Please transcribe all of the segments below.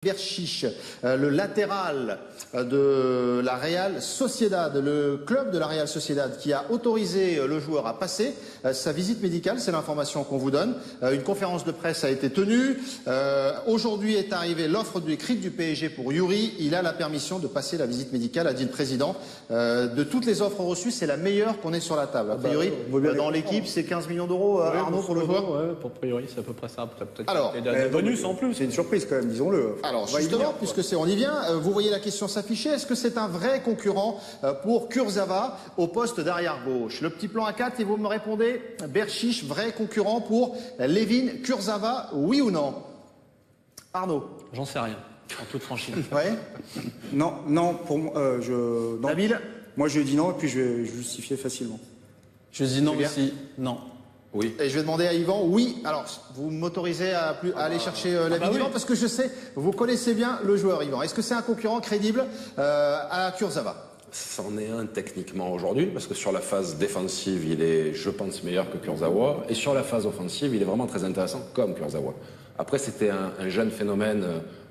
Berchiche, le latéral de la Real Sociedad, le club de la Real Sociedad qui a autorisé le joueur à passer sa visite médicale, c'est l'information qu'on vous donne. Une conférence de presse a été tenue. Aujourd'hui est arrivée l'offre du écrit du PSG pour Yuri. Il a la permission de passer la visite médicale, a dit le président. De toutes les offres reçues, c'est la meilleure qu'on ait sur la table. A priori, dans l'équipe, c'est 15 millions d'euros, Arnaud, pour le joueur. Ouais, pour priori, c'est à peu près ça. Peut-être alors, des bonus en plus. C'est une surprise quand même, disons-le. Alors justement, puisque on y vient, vous voyez la question s'afficher. Est-ce que c'est un vrai concurrent pour Kurzawa au poste d'arrière gauche? Le petit plan à 4 et vous me répondez, Berchiche, vrai concurrent pour Levin Kurzawa, oui ou non? Arnaud? J'en sais rien, en toute franchise. Ouais. Non, pour moi, non. Nabil? Moi je dis non et puis je vais justifier facilement. Je dis non aussi, non. Oui. Et je vais demander à Yvan, oui. Alors, vous m'autorisez à aller chercher la vidéo, oui. parce que je sais, vous connaissez bien le joueur, Yvan. Est-ce que c'est un concurrent crédible à Kurzawa? C'en est un techniquement aujourd'hui, parce que sur la phase défensive, il est, je pense, meilleur que Kurzawa. Et sur la phase offensive, il est vraiment très intéressant, comme Kurzawa. Après, c'était un jeune phénomène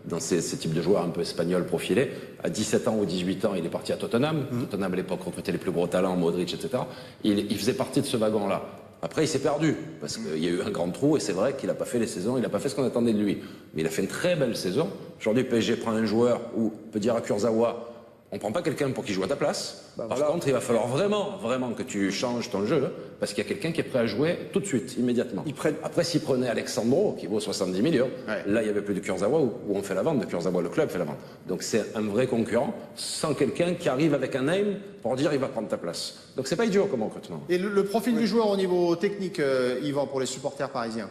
dans ces types de joueurs un peu espagnols profilés. À 17 ans ou 18 ans, il est parti à Tottenham. Tottenham, à l'époque, recrutait les plus gros talents, Modric, etc. Il faisait partie de ce wagon-là. Après, il s'est perdu, parce qu'il y a eu un grand trou, et c'est vrai qu'il n'a pas fait les saisons, il n'a pas fait ce qu'on attendait de lui. Mais il a fait une très belle saison. Aujourd'hui, PSG prend un joueur où peut dire à Kurzawa, on ne prend pas quelqu'un pour qu'il joue à ta place. Par contre, il va falloir vraiment que tu changes ton jeu, parce qu'il y a quelqu'un qui est prêt à jouer tout de suite, immédiatement. Après, s'il prenait Alexandro, qui vaut 70 millions, là, il n'y avait plus de Kurzawa, où on fait la vente de Kurzawa, le club fait la vente. Donc c'est un vrai concurrent, sans quelqu'un qui arrive avec un name pour dire il va prendre ta place. Donc c'est pas idiot comme recrutement. Et le profil du joueur au niveau technique, Yvan, pour les supporters parisiens,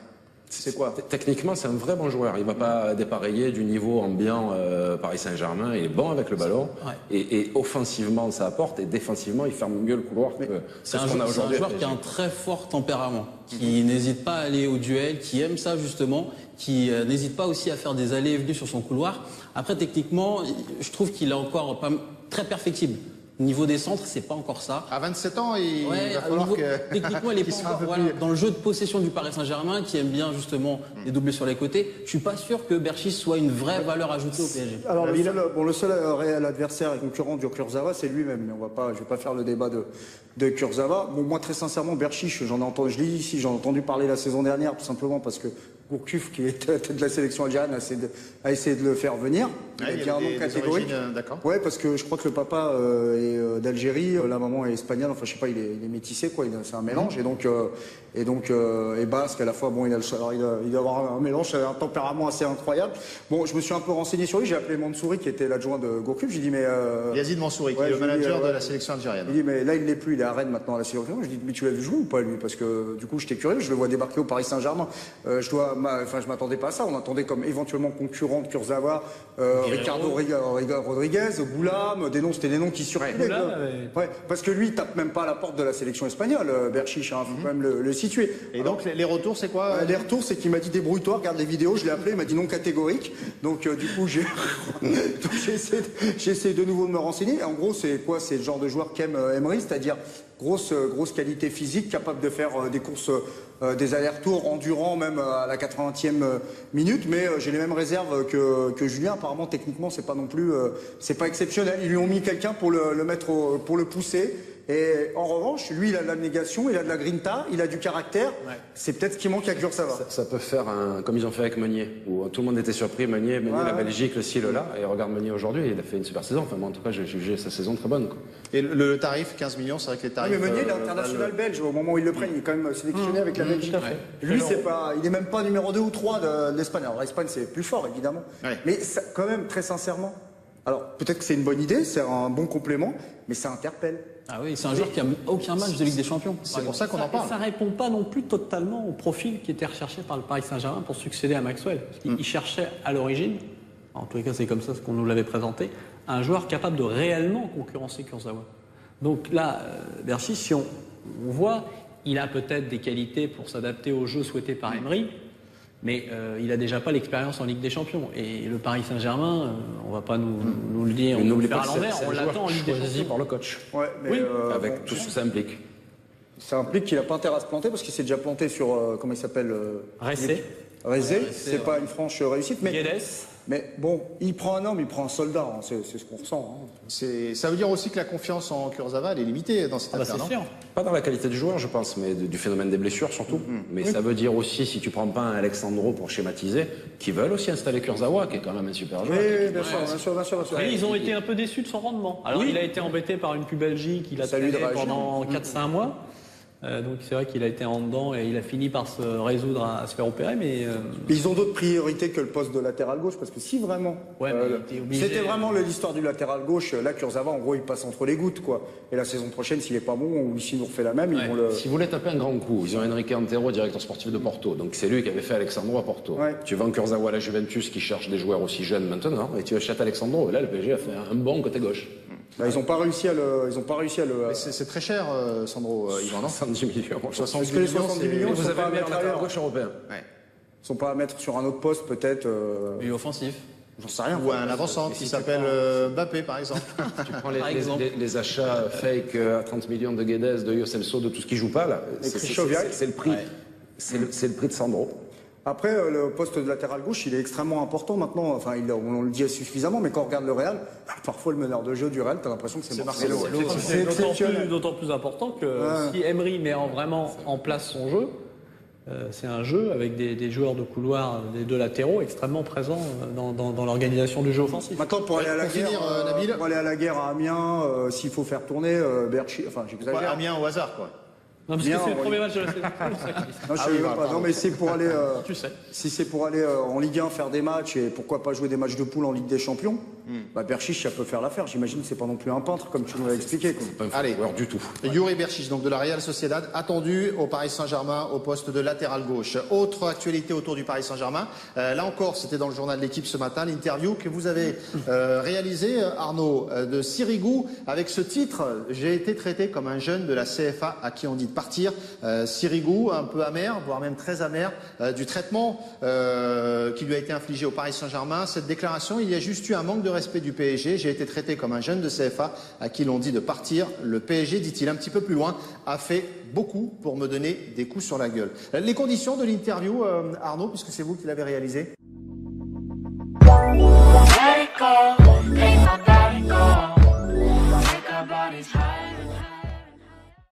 c'est quoi? Techniquement, c'est un vrai bon joueur. Il ne va pas dépareiller du niveau ambiant Paris Saint-Germain. Il est bon avec le ballon. Ouais. Et offensivement, ça apporte. Et défensivement, il ferme mieux le couloir que c'est un joueur qui a un très fort tempérament, qui n'hésite pas à aller au duel, qui aime ça justement, qui n'hésite pas aussi à faire des allées et venues sur son couloir. Après, techniquement, je trouve qu'il est encore pas très perfectible. Niveau des centres, c'est pas encore ça. À 27 ans, il va falloir que... Techniquement, il est pas encore dans le jeu de possession du Paris Saint-Germain, qui aime bien justement les doubler sur les côtés. Je suis pas sûr que Berchiche soit une vraie valeur ajoutée au PSG. Alors le seul réel adversaire et concurrent du Kurzawa, c'est lui-même. Mais je vais pas faire le débat de Kurzawa. Bon, moi, très sincèrement, Berchiche, je l'ai dit ici, j'en ai entendu parler la saison dernière, tout simplement parce que Gourcuff, qui est tête de la sélection algérienne, a essayé de le faire venir. Il y a un nom catégorique. Ouais, parce que je crois que le papa est d'Algérie, la maman est espagnole, enfin je sais pas, il est métissé quoi, c'est un mélange et basque à la fois. Bon, il doit avoir un mélange, un tempérament assez incroyable. Bon, je me suis un peu renseigné sur lui, j'ai appelé Mansouri qui était l'adjoint de Gourcuff, j'ai dit mais Yazid Mansouri, qui est le manager de la sélection algérienne. Il dit mais là il l'est plus, il est à Rennes maintenant à la sélection. Je dis mais tu l'as vu jouer ou pas lui, parce que du coup j'étais curieux, je le vois débarquer au Paris Saint-Germain. Je m'attendais pas à ça, on attendait comme éventuellement concurrent de Kurzawa, Ricardo Rodriguez, Goulam, c'était des noms qui circulaient. Ouais, parce que lui, il tape même pas à la porte de la sélection espagnole, Berchiche, faut quand même le situer. Et alors, donc les retours, c'est quoi? Les retours, c'est qu'il m'a dit débrouille-toi, regarde les vidéos, je l'ai appelé, il m'a dit non catégorique. Donc du coup, j'ai essayé de nouveau de me renseigner. En gros, c'est quoi? C'est le genre de joueur qu'aime Emery, c'est-à-dire grosse qualité physique, capable de faire des courses, des allers-retours endurants même à la 80e minute, mais j'ai les mêmes réserves que Julien. Apparemment, techniquement, c'est pas non plus, c'est pas exceptionnel. Ils lui ont mis quelqu'un pour le mettre, pour le pousser. Et en revanche, lui, il a de l'abnégation, il a de la grinta, il a du caractère. Ouais. C'est peut-être ce qui manque à Kurzawa. Ça peut faire comme ils ont fait avec Meunier, où tout le monde était surpris. Meunier, la Belgique, le ci, le là. Et regarde Meunier aujourd'hui, il a fait une super saison. Enfin, moi, en tout cas, j'ai jugé sa saison très bonne, quoi. Et le tarif, 15 millions, c'est vrai que les tarifs... mais Meunier, il est international belge. Au moment où il le prenne, il est quand même sélectionné avec la Belgique. Lui, il est même pas numéro 2 ou 3 de l'Espagne. Alors l'Espagne, c'est plus fort, évidemment. Ouais. Mais ça, quand même, très sincèrement, alors peut-être que c'est une bonne idée, c'est un bon complément, mais ça interpelle. Ah oui, c'est un joueur qui a aucun match de Ligue des Champions. C'est pour ça qu'on en parle. Ça répond pas non plus totalement au profil qui était recherché par le Paris Saint-Germain pour succéder à Maxwell. Il cherchait à l'origine, en tous les cas c'est comme ça ce qu'on nous l'avait présenté, un joueur capable de réellement concurrencer Kurzawa. Donc là, Berchiche, si on voit, il a peut-être des qualités pour s'adapter au jeu souhaité par Emery. Mais il n'a déjà pas l'expérience en Ligue des Champions. Et le Paris Saint-Germain, on ne va pas nous le dire, on va faire à l'envers, on l'attend en Ligue des Champions par le coach. Ouais, mais oui, avec tout ce que ça implique. Ça implique qu'il n'a pas intérêt à se planter parce qu'il s'est déjà planté sur, comment il s'appelle Ressé. Rezé, c'est pas une franche réussite, mais Guedes. bon, il prend un homme, il prend un soldat, hein, c'est ce qu'on ressent. Hein. Ça veut dire aussi que la confiance en Kurzawa, elle est limitée dans cette affaire, C'est non? sûr. Pas dans la qualité du joueur, je pense, mais du phénomène des blessures surtout. Mais ça veut dire aussi, si tu prends pas un Alexandro pour schématiser, qu'ils veulent aussi installer Kurzawa, qui est quand même un super joueur. Oui, bien sûr. Et ils ont été un peu déçus de son rendement. Alors il a été embêté par une pubalgie qu'il a Ça lui traîné réagit. pendant 4-5 mois. Donc c'est vrai qu'il a été en dedans et il a fini par se résoudre à se faire opérer, mais Puis ils ont d'autres priorités que le poste de latéral gauche, parce que si vraiment, Ouais, mais il était obligé. c'était vraiment l'histoire du latéral gauche, là Kurzawa, en gros, il passe entre les gouttes, quoi. Et la saison prochaine, s'il est pas bon, ou s'il nous refait la même, ils vont le... Si vous voulez taper un grand coup, ils ont Enrique Antero, directeur sportif de Porto. Donc c'est lui qui avait fait Alexandro à Porto. Ouais. Tu vends Kurzawa à la Juventus qui cherche des joueurs aussi jeunes maintenant, et tu achètes Alexandro. Et là, le PSG a fait un bon côté gauche. Bah, ils ont pas réussi à le... Mais c'est très cher, Sandro, Yvan, non? 70 millions. 70 Est-ce que les millions, 70 c'est- millions Et vous sont pas à avez le meilleur mettre latéral ailleurs? gauche européen. Ouais. Ils sont pas à mettre sur un autre poste, peut-être, et offensif. j'en sais rien. Ou un avant-centre qui s'appelle Mbappé, par exemple. Tu prends Par exemple. les achats fake à 30 millions de Guedes, de Yoselso, de tout ce qui joue pas, là. Krychowiak. C'est le prix. Ouais. C'est le prix de Sandro. Après, le poste de latéral gauche, il est extrêmement important maintenant. Enfin, on le dit suffisamment, mais quand on regarde le Real, parfois le meneur de jeu du Real, t'as l'impression que c'est Marcelo. C'est exceptionnel. d'autant plus important que si Emery met vraiment en place son jeu, c'est un jeu avec des joueurs de couloir, des deux latéraux extrêmement présents dans l'organisation du jeu offensif. Maintenant, pour aller à la Pour guerre, finir, Nabil. pour aller à la guerre à Amiens, s'il faut faire tourner Berchi, enfin, Ouais, j'exagère. Amiens au hasard, quoi. Non, parce Bien, que c'est le oui. premier match de la saison. C'est ça, Chris. Non, je Ah sais oui, même voilà, pas. pardon. Non, mais c'est pour aller, Tu sais. si c'est pour aller en Ligue 1 faire des matchs et pourquoi pas jouer des matchs de poule en Ligue des Champions, bah Berchiche, ça peut faire l'affaire. J'imagine que c'est pas non plus un peintre, comme tu nous l'as expliqué, quoi. Pas un Allez. joueur du tout. Yuri Berchiche, donc de la Real Sociedad, attendu au Paris Saint-Germain au poste de latéral gauche. Autre actualité autour du Paris Saint-Germain. Là encore, c'était dans le journal de l'équipe ce matin, l'interview que vous avez réalisée, Arnaud, de Sirigu, avec ce titre « J'ai été traité comme un jeune de la CFA à qui on dit de partir ». Sirigu, un peu amer, voire même très amer, du traitement qui lui a été infligé au Paris Saint-Germain. Cette déclaration, il y a juste eu un manque de respect du PSG. J'ai été traité comme un jeune de CFA à qui l'on dit de partir. Le PSG, dit-il un petit peu plus loin, a fait beaucoup pour me donner des coups sur la gueule. Les conditions de l'interview, Arnaud, puisque c'est vous qui l'avez réalisé. Let it go,